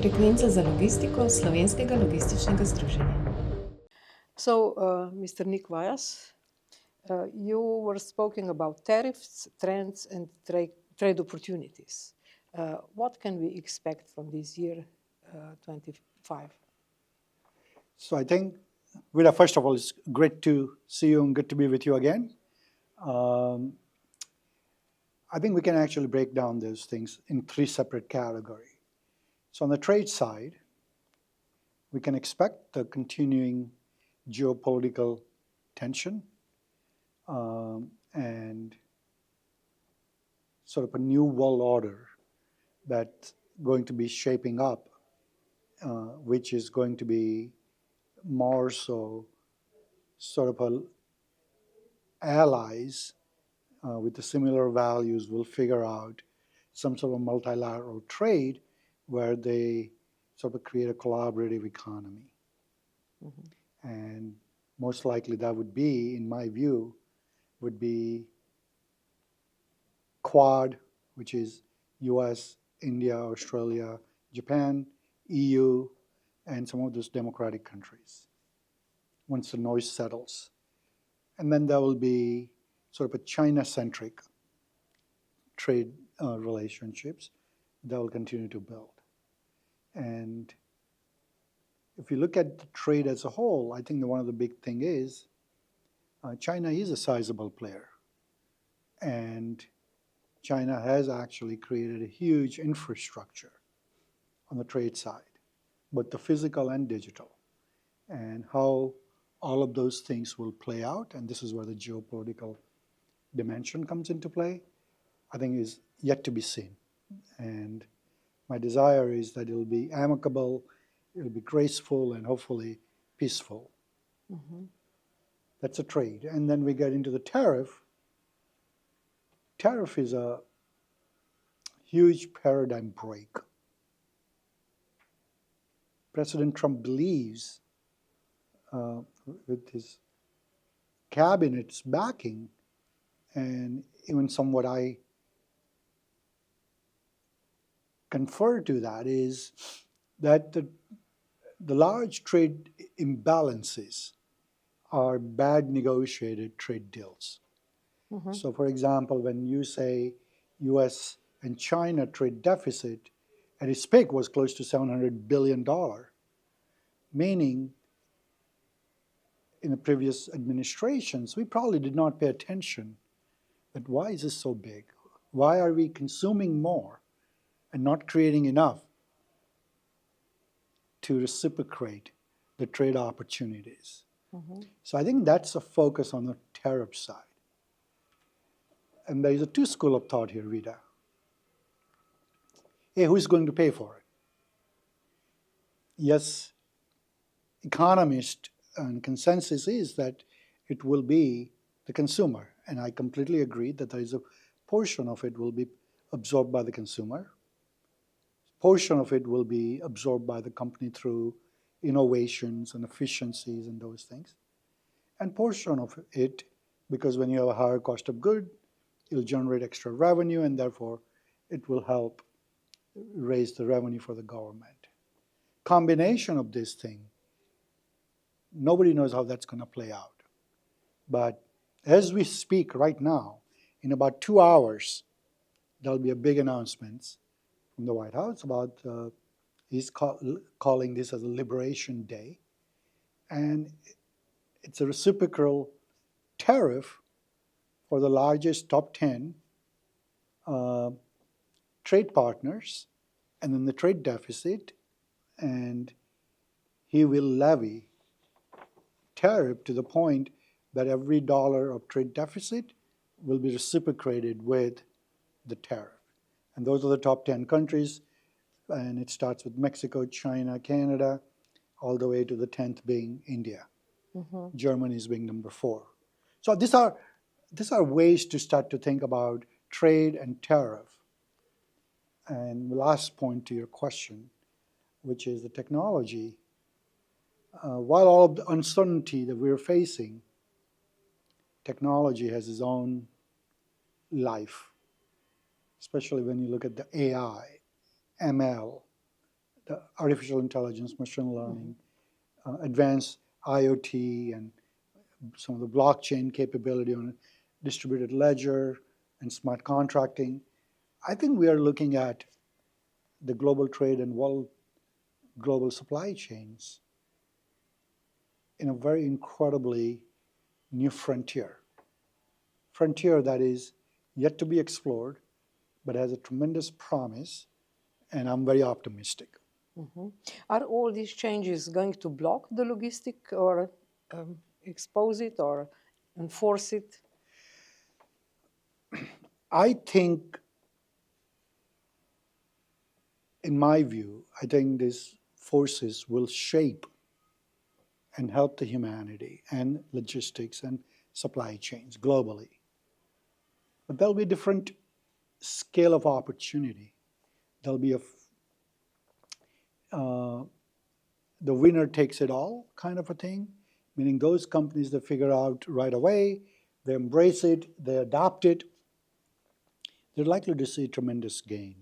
Frekvenca za logistiko Slovenskega logističnega združenja. So, Mr. Nick Vyas, you were speaking about tariffs, trends, and trade opportunities. What can we expect from this year, 25? So I think, Vida, first of all, it's great to see you and good to be with you again. I think we can actually break down those things in three separate categories. So on the trade side, we can expect the continuing geopolitical tension and sort of a new world order that's going to be shaping up, which is going to be more so sort of allies with the similar values will figure out some sort of multilateral trade where they sort of create a collaborative economy. Mm-hmm. And most likely that would be, in my view, would be Quad, which is US, India, Australia, Japan, EU, and some of those democratic countries, once the noise settles. And then there will be sort of a China-centric trade relationships that will continue to build. And if you look at the trade as a whole, I think that one of the big thing is China is a sizable player. And China has actually created a huge infrastructure on the trade side, both the physical and digital. And how all of those things will play out, and this is where the geopolitical dimension comes into play, I think is yet to be seen. And my desire is that it'll be amicable, it'll be graceful, and hopefully peaceful. Mm-hmm. That's a trade. And then we get into the tariff. Tariff is a huge paradigm break. President Trump believes, with his cabinet's backing, and even somewhat I confer to that, is that the large trade imbalances are bad negotiated trade deals. Mm-hmm. So for example, when you say US and China trade deficit, at its peak was close to $700 billion, meaning in the previous administrations, we probably did not pay attention that why is this so big? Why are we consuming more and not creating enough to reciprocate the trade opportunities? Mm-hmm. So I think that's a focus on the tariff side. And there is a two school of thought here, Vida. Hey, who's going to pay for it? Yes, economist and consensus is that it will be the consumer. And I completely agree that there is a portion of it will be absorbed by the consumer. Portion of it will be absorbed by the company through innovations and efficiencies and those things. And portion of it, because when you have a higher cost of good, it'll generate extra revenue, and therefore it will help raise the revenue for the government. Combination of this thing, nobody knows how that's going to play out. But as we speak right now, in about 2 hours, there'll be a big announcement from the White House about, he's calling this as a Liberation Day. And it's a reciprocal tariff for the largest top 10 trade partners, and then the trade deficit, and he will levy tariff to the point that every dollar of trade deficit will be reciprocated with the tariff. And those are the top 10 countries, and it starts with Mexico, China, Canada, all the way to the 10th being India. Mm-hmm. Germany is being number 4. So these are ways to start to think about trade and tariff. And the last point to your question, which is the technology, while all of the uncertainty that we're facing, technology has its own life, especially when you look at the AI, ML, the artificial intelligence, machine learning, advanced IoT, and some of the blockchain capability on distributed ledger and smart contracting. I think we are looking at the global trade and global supply chains in a very incredibly new frontier. Frontier that is yet to be explored, but has a tremendous promise, and I'm very optimistic. Are all these changes going to block the logistic or expose it or enforce it? I think, in my view, I think these forces will shape and help the humanity and logistics and supply chains globally. But there'll be a different scale of opportunity. There'll be the winner takes it all kind of a thing, meaning those companies that figure out right away, they embrace it, they adopt it, they're likely to see tremendous gain.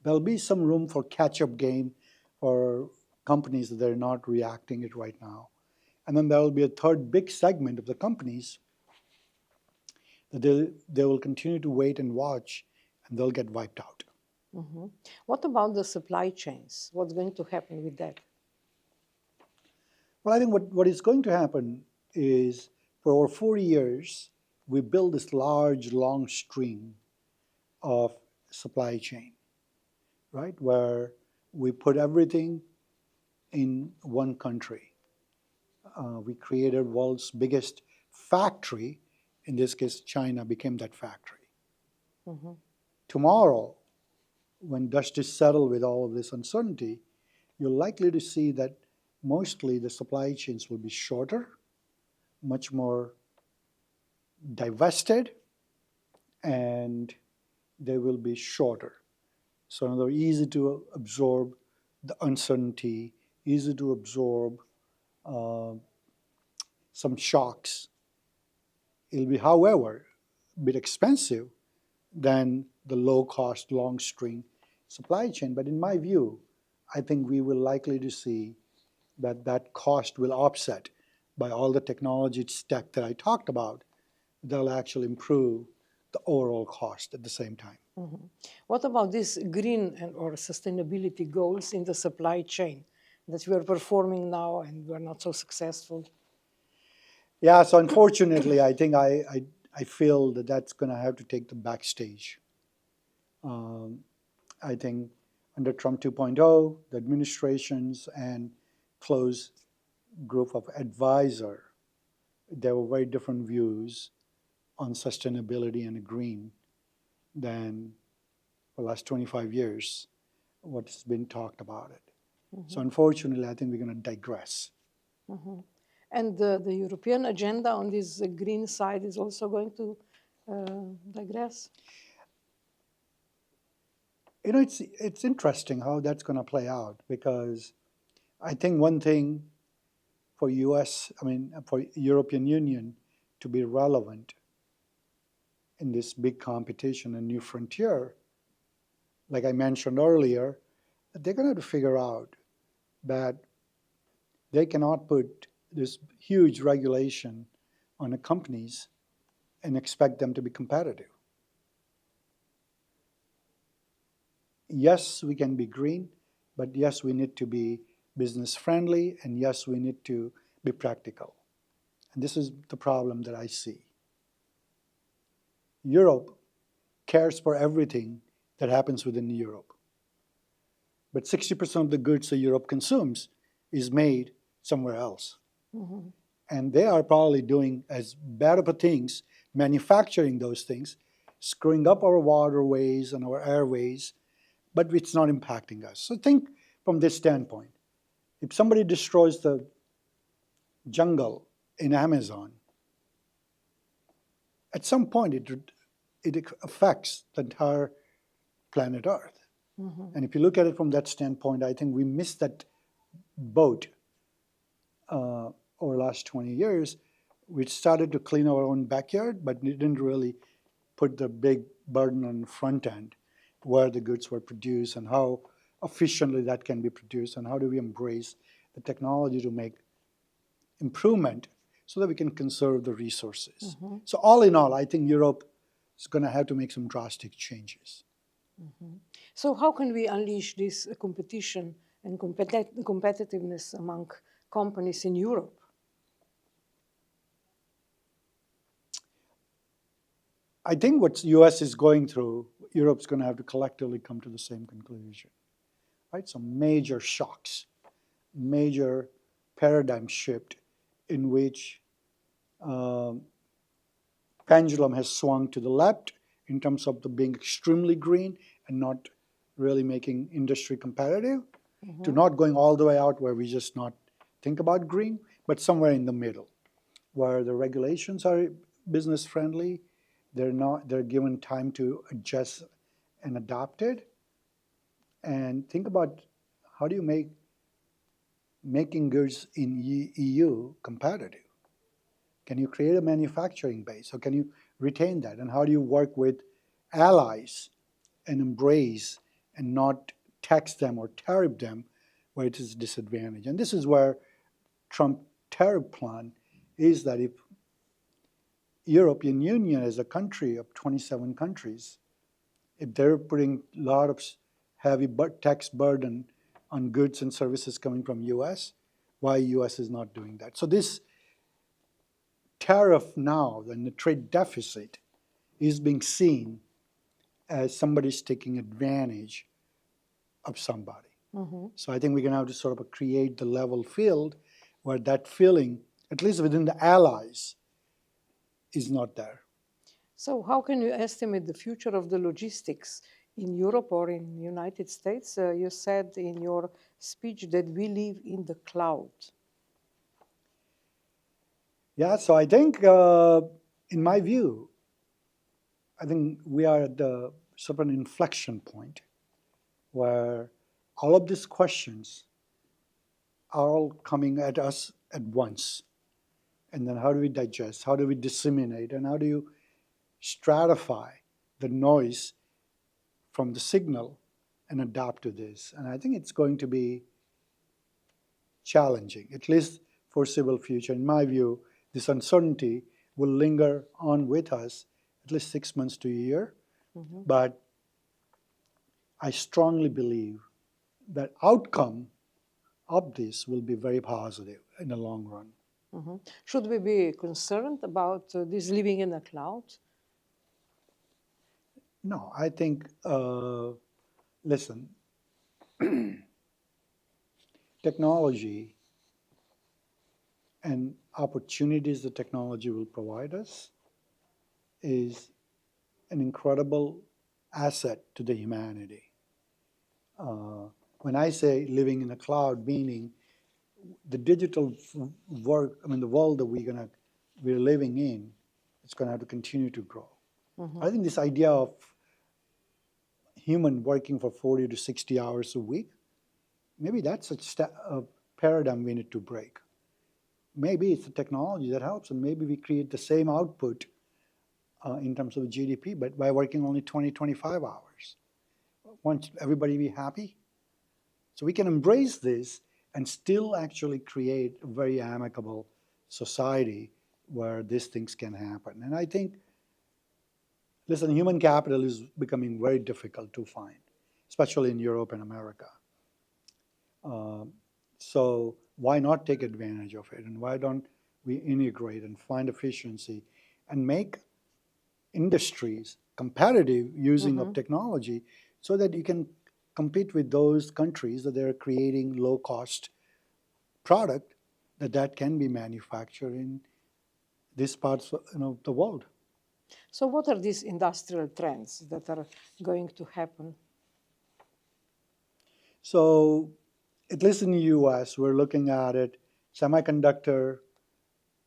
There'll be some room for catch-up game for companies that are not reacting it right now. And then there will be a third big segment of the companies that they will continue to wait and watch, and they'll get wiped out. What about the supply chains? What's going to happen with that? Well, I think what is going to happen is for over 40 years, we built this large, long string of supply chain, right? Where we put everything in one country. We created world's biggest factory. In this case, China became that factory. Tomorrow, when dust is settled with all of this uncertainty, you're likely to see that mostly the supply chains will be shorter, much more divested, and they will be shorter. So they're easy to absorb the uncertainty, easy to absorb some shocks. It'll be, however, a bit expensive than the low-cost, long-string supply chain. But in my view, I think we will likely to see that that cost will offset by all the technology stack that I talked about. They'll actually improve the overall cost at the same time. What about these green or sustainability goals in the supply chain that we are performing now and we're not so successful? Yeah, so unfortunately, I think I feel that that's going to have to take the backstage. I think under Trump 2.0, the administrations and close group of advisors, there were very different views on sustainability and green than for the last 25 years, what's been talked about it. So unfortunately, I think we're going to digress. And the European agenda on this green side is also going to digress? You know, it's interesting how that's going to play out, because I think one thing for for European Union to be relevant in this big competition and new frontier, like I mentioned earlier, they're going to have to figure out that they cannot put this huge regulation on the companies and expect them to be competitive. Yes, we can be green, but yes, we need to be business friendly, and yes, we need to be practical. And this is the problem that I see. Europe cares for everything that happens within Europe. But 60% of the goods that Europe consumes is made somewhere else. And they are probably doing as bad of a things, manufacturing those things, screwing up our waterways and our airways, but it's not impacting us. So think from this standpoint. If somebody destroys the jungle in Amazon, at some point it affects the entire planet Earth. And if you look at it from that standpoint, I think we missed that boat over the last 20 years. We started to clean our own backyard, but we didn't really put the big burden on the front end where the goods were produced and how efficiently that can be produced, and how do we embrace the technology to make improvement so that we can conserve the resources. So all in all, I think Europe is going to have to make some drastic changes. So how can we unleash this competition and competitiveness among companies in Europe? I think what the US is going through, Europe's going to have to collectively come to the same conclusion. Right? Some major shocks, major paradigm shift in which pendulum has swung to the left in terms of the being extremely green and not really making industry competitive, to not going all the way out where we just not think about green, but somewhere in the middle, where the regulations are business friendly, they're given time to adjust and adapt it. And think about, how do you make making goods in EU competitive? Can you create a manufacturing base, or can you retain that? And how do you work with allies and embrace and not tax them or tariff them where it is a disadvantage? And this is where Trump tariff plan is, that if European Union as a country of 27 countries, if they're putting a lot of heavy tax burden on goods and services coming from US, why US is not doing that? So this tariff now, and the trade deficit, is being seen as somebody's taking advantage of somebody. So I think we're going to have to sort of create the level field where that feeling, at least within the allies, is not there. So how can you estimate the future of the logistics in Europe or in the United States? You said in your speech that we live in the cloud. Yeah, so I think, in my view, I think we are at the sort of an inflection point where all of these questions are all coming at us at once. And then how do we digest? How do we disseminate? And how do you stratify the noise from the signal and adapt to this? And I think it's going to be challenging, at least foreseeable future. In my view, this uncertainty will linger on with us at least 6 months to a year. But I strongly believe that outcome of this will be very positive in the long run. Should we be concerned about this living in the cloud? No, I think, listen, technology and opportunities the technology will provide us is an incredible asset to the humanity. When I say living in the cloud, meaning the digital work, the world that we're living in, it's going to have to continue to grow. I think this idea of human working for 40 to 60 hours a week, maybe that's a paradigm we need to break. Maybe it's the technology that helps, and maybe we create the same output in terms of GDP, but by working only 20, 25 hours. Won't everybody be happy? So we can embrace this and still actually create a very amicable society where these things can happen. And I think, listen, human capital is becoming very difficult to find, especially in Europe and America. So why not take advantage of it? And why don't we integrate and find efficiency and make industries competitive using of technology so that you can compete with those countries that they're creating low-cost product that can be manufactured in these parts of the world. So what are these industrial trends that are going to happen? So at least in the US, we're looking at it, semiconductor,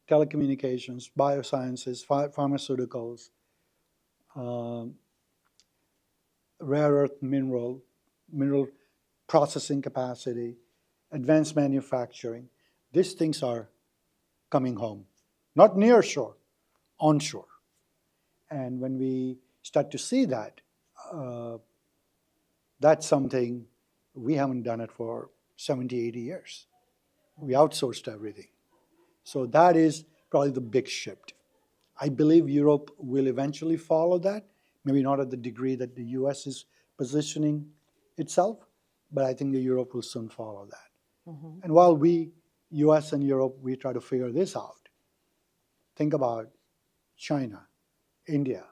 telecommunications, biosciences, pharmaceuticals, rare earth mineral processing capacity, advanced manufacturing. These things are coming home. Not near shore, onshore. And when we start to see that, that's something We haven't done it for 70, 80 years. We outsourced everything. So that is probably the big shift. I believe Europe will eventually follow that, maybe not at the degree that the US is positioning itself, but I think that Europe will soon follow that. And while we, US and Europe, we try to figure this out, think about China, India,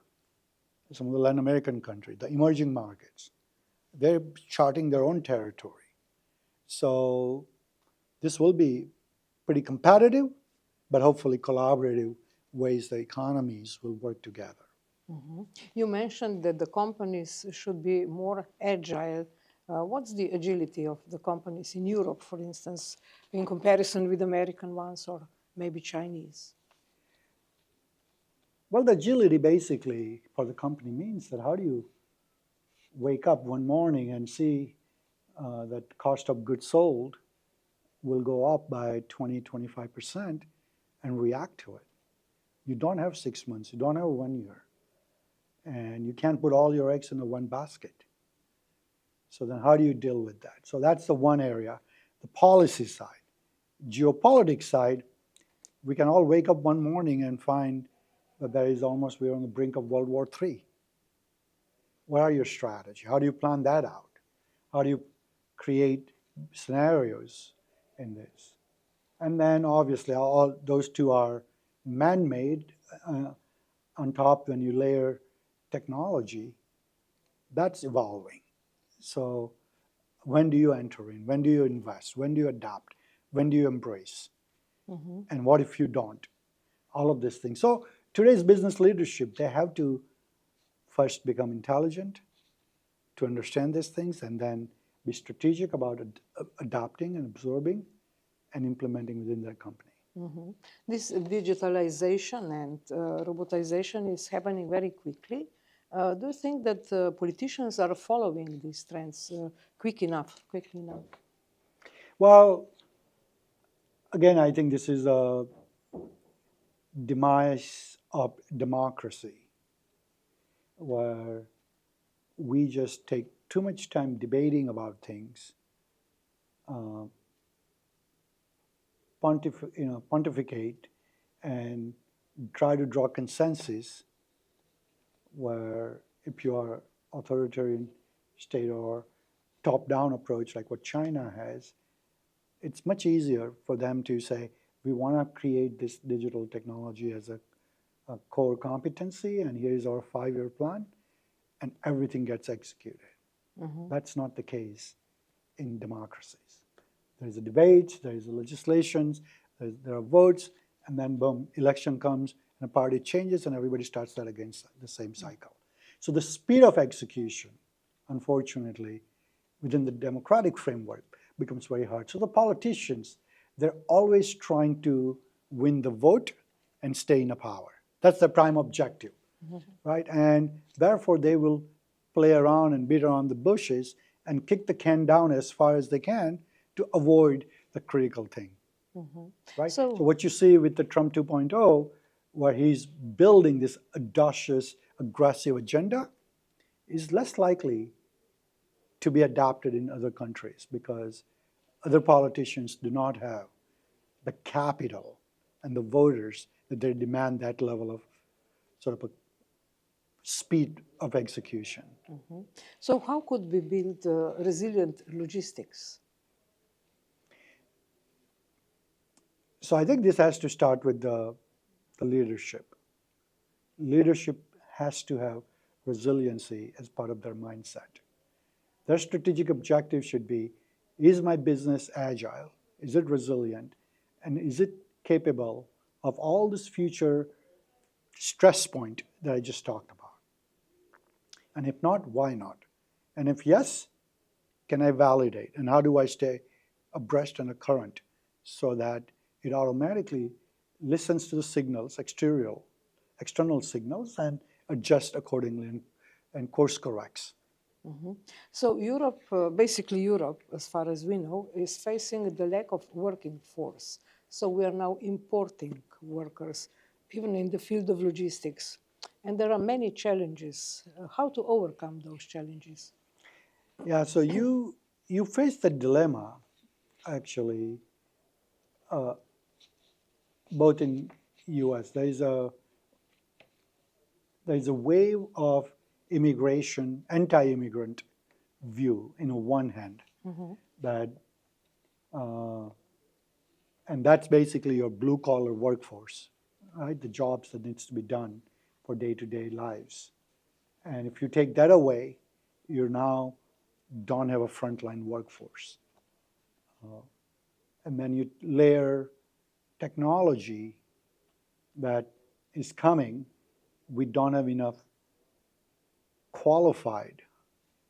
some of the Latin American countries, the emerging markets. They're charting their own territory. So this will be pretty competitive, but hopefully collaborative ways the economies will work together. You mentioned that the companies should be more agile. What's the agility of the companies in Europe, for instance, in comparison with American ones or maybe Chinese? Well, the agility basically for the company means that how do you wake up one morning and see that cost of goods sold will go up by 20, 25% and react to it. You don't have 6 months, you don't have 1 year. And you can't put all your eggs in the one basket. So then how do you deal with that? So that's the one area, the policy side. Geopolitics side, we can all wake up one morning and find that we're on the brink of World War III. What are your strategies? How do you plan that out? How do you create scenarios in this? And then obviously all those two are man-made. On top, when you layer technology, that's evolving. So when do you enter in? When do you invest? When do you adapt? When do you embrace? And what if you don't? All of these things. So today's business leadership, they have to first become intelligent to understand these things and then be strategic about adapting and absorbing and implementing within their company. This digitalization and robotization is happening very quickly. Do you think that politicians are following these trends quickly enough? Well, again, I think this is a demise of democracy, where we just take too much time debating about things, pontificate, and try to draw consensus, where if you are authoritarian state or top-down approach like what China has, it's much easier for them to say, we want to create this digital technology as a core competency, and here's our 5-year plan, and everything gets executed. That's not the case in democracies. There's a debate, there's a legislations, there are votes, and then boom, election comes, and a party changes, and everybody starts that against the same cycle. So the speed of execution, unfortunately, within the democratic framework becomes very hard. So the politicians, they're always trying to win the vote and stay in the power. That's their prime objective, right? And therefore, they will play around and beat around the bushes and kick the can down as far as they can to avoid the critical thing, right? So what you see with the Trump 2.0, where he's building this audacious, aggressive agenda, is less likely to be adopted in other countries because other politicians do not have the capital and the voters that they demand that level of sort of a speed of execution. So how could we build resilient logistics? So I think this has to start with the leadership. Leadership has to have resiliency as part of their mindset. Their strategic objective should be, is my business agile? Is it resilient? And is it capable of all this future stress point that I just talked about? And if not, why not? And if yes, can I validate? And how do I stay abreast and current so that it automatically listens to the signals, external signals, and adjusts accordingly and course corrects? So Europe, basically Europe, as far as we know, is facing the lack of working force. So we are now importing workers, even in the field of logistics. And there are many challenges. How to overcome those challenges? Yeah, so you you face the dilemma, actually, both in U.S. There's a wave of immigration, anti-immigrant view, in one hand, that, and that's basically your blue-collar workforce, right? The jobs that needs to be done for day-to-day lives. And if you take that away, you now don't have a frontline workforce. And then you layer technology that is coming. We don't have enough qualified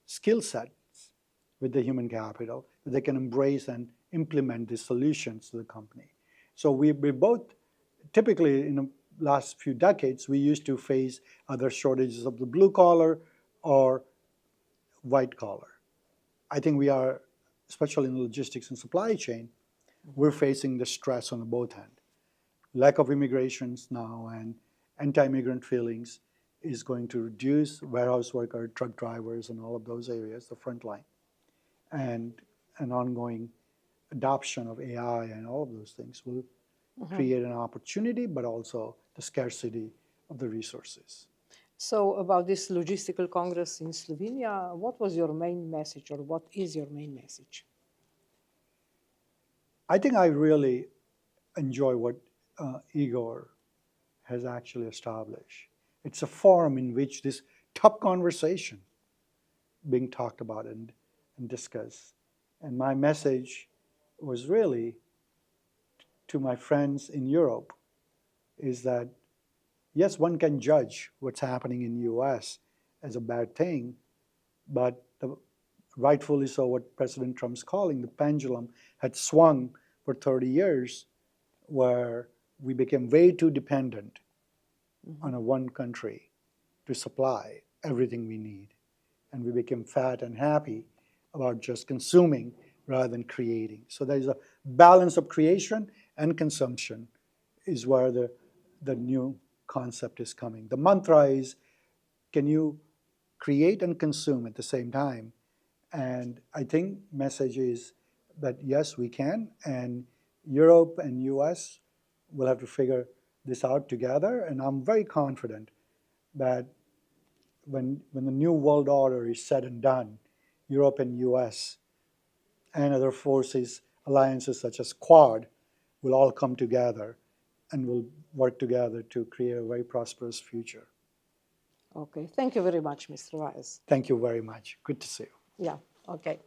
skill sets with the human capital that they can embrace and implement these solutions to the company. So we both, typically in the last few decades, we used to face other shortages of the blue collar or white collar. I think we are, especially in logistics and supply chain, we're facing the stress on both ends. Lack of immigrations now and anti-immigrant feelings is going to reduce warehouse worker, truck drivers, and all of those areas, the front line. And an ongoing adoption of AI and all of those things will create an opportunity, but also the scarcity of the resources. So about this logistical congress in Slovenia, what was your main message, or what is your main message? I think I really enjoy what Igor has actually established. It's a forum in which this tough conversation being talked about and discussed. And my message was really to my friends in Europe is that, yes, one can judge what's happening in the US as a bad thing, but rightfully so, what President Trump's calling the pendulum had swung for 30 years, where we became way too dependent on one country to supply everything we need. And we became fat and happy about just consuming rather than creating. So there's a balance of creation and consumption is where the new concept is coming. The mantra is, can you create and consume at the same time? And I think message is that yes, we can, and Europe and US will have to figure this out together. And I'm very confident that when the new world order is said and done, Europe and US and other forces, alliances such as Quad, will all come together and will work together to create a very prosperous future. Okay, thank you very much, Mr. Vyas. Thank you very much. Good to see you. Yeah, okay.